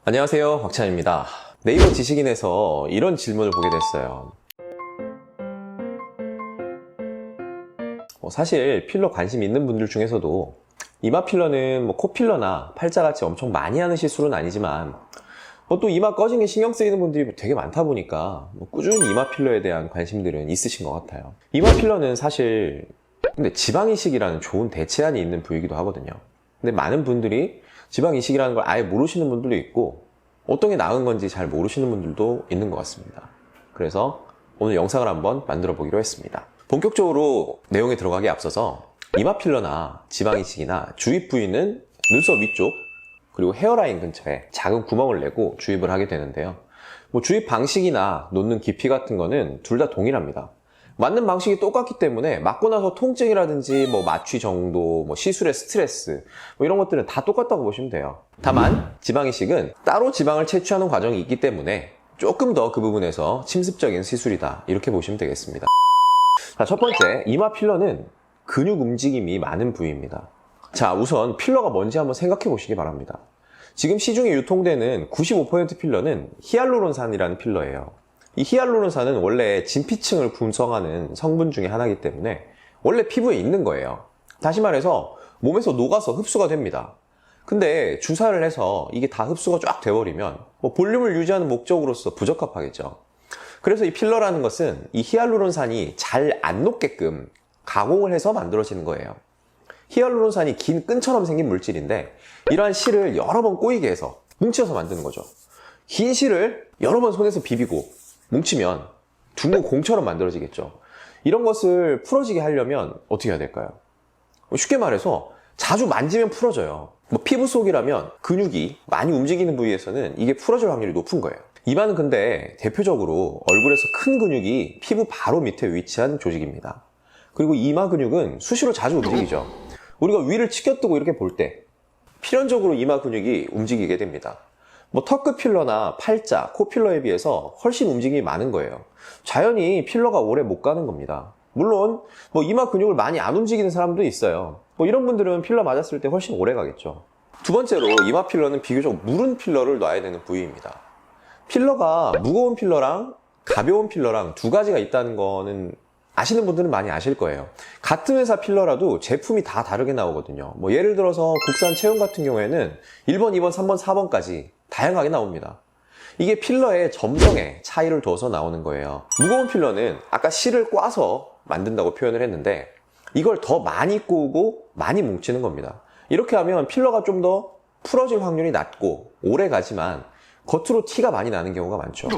안녕하세요, 곽찬입니다. 네이버 지식인에서 이런 질문을 보게 됐어요. 사실 필러 관심 있는 분들 중에서도 이마 필러는 코 필러나 팔자같이 엄청 많이 하는 시술은 아니지만 또 이마 꺼진 게 신경 쓰이는 분들이 되게 많다 보니까 꾸준히 이마 필러에 대한 관심들은 있으신 것 같아요. 이마 필러는 사실 근데 지방 이식이라는 좋은 대체안이 있는 부위이기도 하거든요. 근데 많은 분들이 지방 이식이라는 걸 아예 모르시는 분들도 있고 어떤 게 나은 건지 잘 모르시는 분들도 있는 것 같습니다. 그래서 오늘 영상을 한번 만들어 보기로 했습니다. 본격적으로 내용에 들어가기 앞서서 이마 필러나 지방 이식이나 주입 부위는 눈썹 위쪽 그리고 헤어라인 근처에 작은 구멍을 내고 주입을 하게 되는데요. 주입 방식이나 놓는 깊이 같은 거는 둘 다 동일합니다. 맞는 방식이 똑같기 때문에 맞고 나서 통증이라든지 마취 정도, 시술의 스트레스 이런 것들은 다 똑같다고 보시면 돼요. 다만 지방 이식은 따로 지방을 채취하는 과정이 있기 때문에 조금 더 그 부분에서 침습적인 시술이다 이렇게 보시면 되겠습니다. 자, 첫 번째, 이마 필러는 근육 움직임이 많은 부위입니다. 자, 우선 필러가 뭔지 한번 생각해 보시기 바랍니다. 지금 시중에 유통되는 95% 필러는 히알루론산이라는 필러예요. 이 히알루론산은 원래 진피층을 구성하는 성분 중에 하나이기 때문에 원래 피부에 있는 거예요. 다시 말해서 몸에서 녹아서 흡수가 됩니다. 근데 주사를 해서 이게 다 흡수가 쫙 돼버리면 볼륨을 유지하는 목적으로서 부적합하겠죠. 그래서 이 필러라는 것은 이 히알루론산이 잘 안 녹게끔 가공을 해서 만들어지는 거예요. 히알루론산이 긴 끈처럼 생긴 물질인데 이러한 실을 여러 번 꼬이게 해서 뭉쳐서 만드는 거죠. 긴 실을 여러 번 손에서 비비고 뭉치면 둥근 공처럼 만들어지겠죠. 이런 것을 풀어지게 하려면 어떻게 해야 될까요? 쉽게 말해서 자주 만지면 풀어져요. 피부 속이라면 근육이 많이 움직이는 부위에서는 이게 풀어질 확률이 높은 거예요. 이마는 근데 대표적으로 얼굴에서 큰 근육이 피부 바로 밑에 위치한 조직입니다. 그리고 이마 근육은 수시로 자주 움직이죠. 우리가 위를 치켜뜨고 이렇게 볼 때 필연적으로 이마 근육이 움직이게 됩니다. 턱끝 필러나 팔자, 코 필러에 비해서 훨씬 움직임이 많은 거예요. 자연히 필러가 오래 못 가는 겁니다. 물론 이마 근육을 많이 안 움직이는 사람도 있어요. 이런 분들은 필러 맞았을 때 훨씬 오래 가겠죠. 두 번째로 이마 필러는 비교적 무른 필러를 놔야 되는 부위입니다. 필러가 무거운 필러랑 가벼운 필러랑 두 가지가 있다는 거는 아시는 분들은 많이 아실 거예요. 같은 회사 필러라도 제품이 다 다르게 나오거든요. 예를 들어서 국산 체형 같은 경우에는 1번, 2번, 3번, 4번까지 다양하게 나옵니다. 이게 필러의 점성에 차이를 둬서 나오는 거예요. 무거운 필러는 아까 실을 꽈서 만든다고 표현을 했는데 이걸 더 많이 꼬우고 많이 뭉치는 겁니다. 이렇게 하면 필러가 좀 더 풀어질 확률이 낮고 오래 가지만 겉으로 티가 많이 나는 경우가 많죠.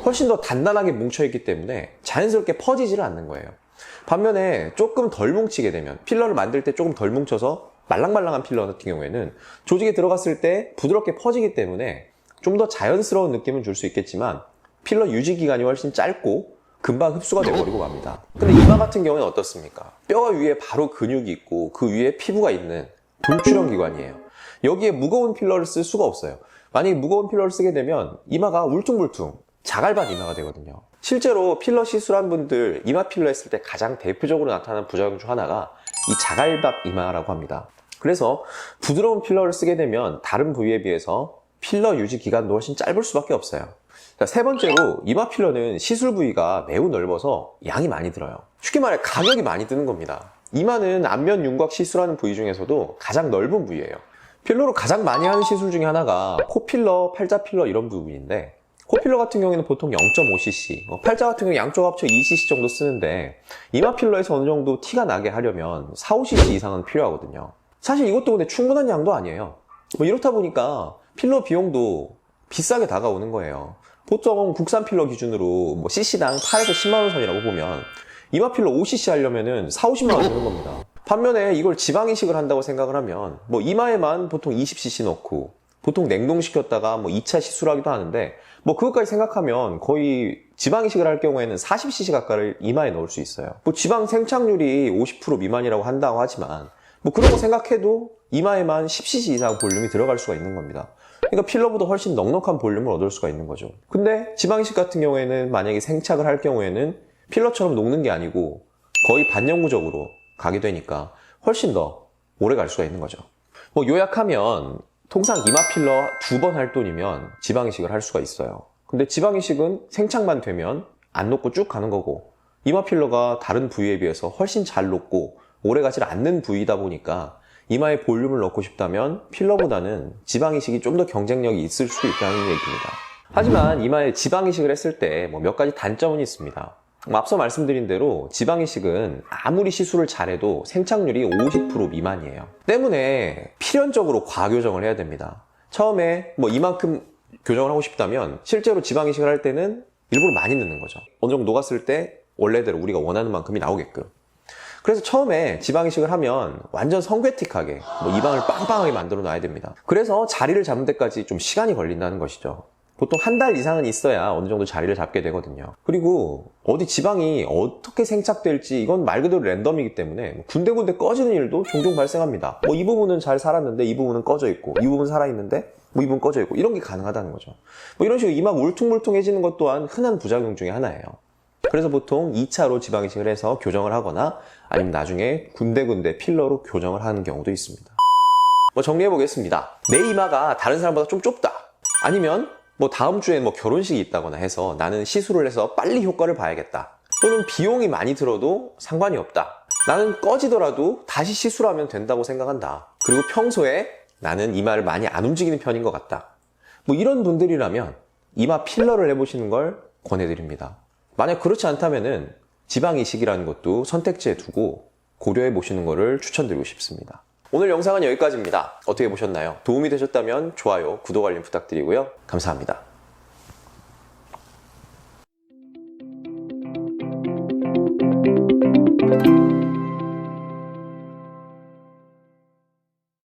훨씬 더 단단하게 뭉쳐있기 때문에 자연스럽게 퍼지지를 않는 거예요. 반면에 조금 덜 뭉치게 되면 필러를 만들 때 조금 덜 뭉쳐서 말랑말랑한 필러 같은 경우에는 조직에 들어갔을 때 부드럽게 퍼지기 때문에 좀 더 자연스러운 느낌을 줄 수 있겠지만 필러 유지 기간이 훨씬 짧고 금방 흡수가 돼버리고 맙니다. 근데 이마 같은 경우는 어떻습니까? 뼈 위에 바로 근육이 있고 그 위에 피부가 있는 돌출형 기관이에요. 여기에 무거운 필러를 쓸 수가 없어요. 만약에 무거운 필러를 쓰게 되면 이마가 울퉁불퉁 자갈밭 이마가 되거든요. 실제로 필러 시술한 분들 이마 필러 했을 때 가장 대표적으로 나타나는 부작용 중 하나가 이 자갈밭 이마라고 합니다. 그래서 부드러운 필러를 쓰게 되면 다른 부위에 비해서 필러 유지 기간도 훨씬 짧을 수밖에 없어요. 자, 세 번째로 이마 필러는 시술 부위가 매우 넓어서 양이 많이 들어요. 쉽게 말해 가격이 많이 드는 겁니다. 이마는 안면 윤곽 시술하는 부위 중에서도 가장 넓은 부위예요. 필러로 가장 많이 하는 시술 중에 하나가 코 필러, 팔자 필러 이런 부분인데 코 필러 같은 경우에는 보통 0.5cc, 팔자 같은 경우 양쪽 합쳐 2cc 정도 쓰는데 이마 필러에서 어느 정도 티가 나게 하려면 4-5cc 이상은 필요하거든요. 사실 이것도 근데 충분한 양도 아니에요. 이렇다 보니까 필러 비용도 비싸게 다가오는 거예요. 보통 국산 필러 기준으로 cc당 8에서 10만원 선이라고 보면 이마 필러 5cc 하려면은 4-50만원 드는 겁니다. 반면에 이걸 지방 이식을 한다고 생각을 하면 이마에만 보통 20cc 넣고 보통 냉동시켰다가 2차 시술하기도 하는데 그것까지 생각하면 거의 지방 이식을 할 경우에는 40cc 가까이를 이마에 넣을 수 있어요. 지방 생착률이 50% 미만이라고 한다고 하지만 그런 거 생각해도 이마에만 10cc 이상 볼륨이 들어갈 수가 있는 겁니다. 그러니까 필러보다 훨씬 넉넉한 볼륨을 얻을 수가 있는 거죠. 근데 지방 이식 같은 경우에는 만약에 생착을 할 경우에는 필러처럼 녹는 게 아니고 거의 반영구적으로 가게 되니까 훨씬 더 오래 갈 수가 있는 거죠. 요약하면 통상 이마 필러 2번 할 돈이면 지방 이식을 할 수가 있어요. 근데 지방 이식은 생착만 되면 안 녹고 쭉 가는 거고, 이마 필러가 다른 부위에 비해서 훨씬 잘 녹고 오래 가지 않는 부위이다 보니까 이마에 볼륨을 넣고 싶다면 필러보다는 지방 이식이 좀 더 경쟁력이 있을 수 있다는 얘기입니다. 하지만 이마에 지방 이식을 했을 때 몇 가지 단점은 있습니다. 앞서 말씀드린 대로 지방 이식은 아무리 시술을 잘해도 생착률이 50% 미만이에요. 때문에 필연적으로 과교정을 해야 됩니다. 처음에 이만큼 교정을 하고 싶다면 실제로 지방 이식을 할 때는 일부러 많이 넣는 거죠. 어느 정도 녹았을 때 원래대로 우리가 원하는 만큼이 나오게끔. 그래서 처음에 지방 이식을 하면 완전 성괴틱하게 입안을 빵빵하게 만들어 놔야 됩니다. 그래서 자리를 잡는 데까지 좀 시간이 걸린다는 것이죠. 보통 한 달 이상은 있어야 어느 정도 자리를 잡게 되거든요. 그리고 어디 지방이 어떻게 생착될지 이건 말 그대로 랜덤이기 때문에 군데군데 꺼지는 일도 종종 발생합니다. 이 부분은 잘 살았는데 이 부분은 꺼져 있고, 이 부분 살아있는데 이 부분 꺼져 있고, 이런 게 가능하다는 거죠. 이런 식으로 이마 울퉁불퉁해지는 것 또한 흔한 부작용 중에 하나예요. 그래서 보통 2차로 지방 이식을 해서 교정을 하거나 아니면 나중에 군데군데 필러로 교정을 하는 경우도 있습니다. 정리해 보겠습니다. 내 이마가 다른 사람보다 좀 좁다. 아니면 다음 주엔 결혼식이 있다거나 해서 나는 시술을 해서 빨리 효과를 봐야겠다. 또는 비용이 많이 들어도 상관이 없다. 나는 꺼지더라도 다시 시술하면 된다고 생각한다. 그리고 평소에 나는 이마를 많이 안 움직이는 편인 것 같다. 이런 분들이라면 이마 필러를 해보시는 걸 권해드립니다. 만약 그렇지 않다면은 지방 이식이라는 것도 선택지에 두고 고려해 보시는 것을 추천드리고 싶습니다. 오늘 영상은 여기까지입니다. 어떻게 보셨나요? 도움이 되셨다면 좋아요, 구독, 알림 부탁드리고요. 감사합니다.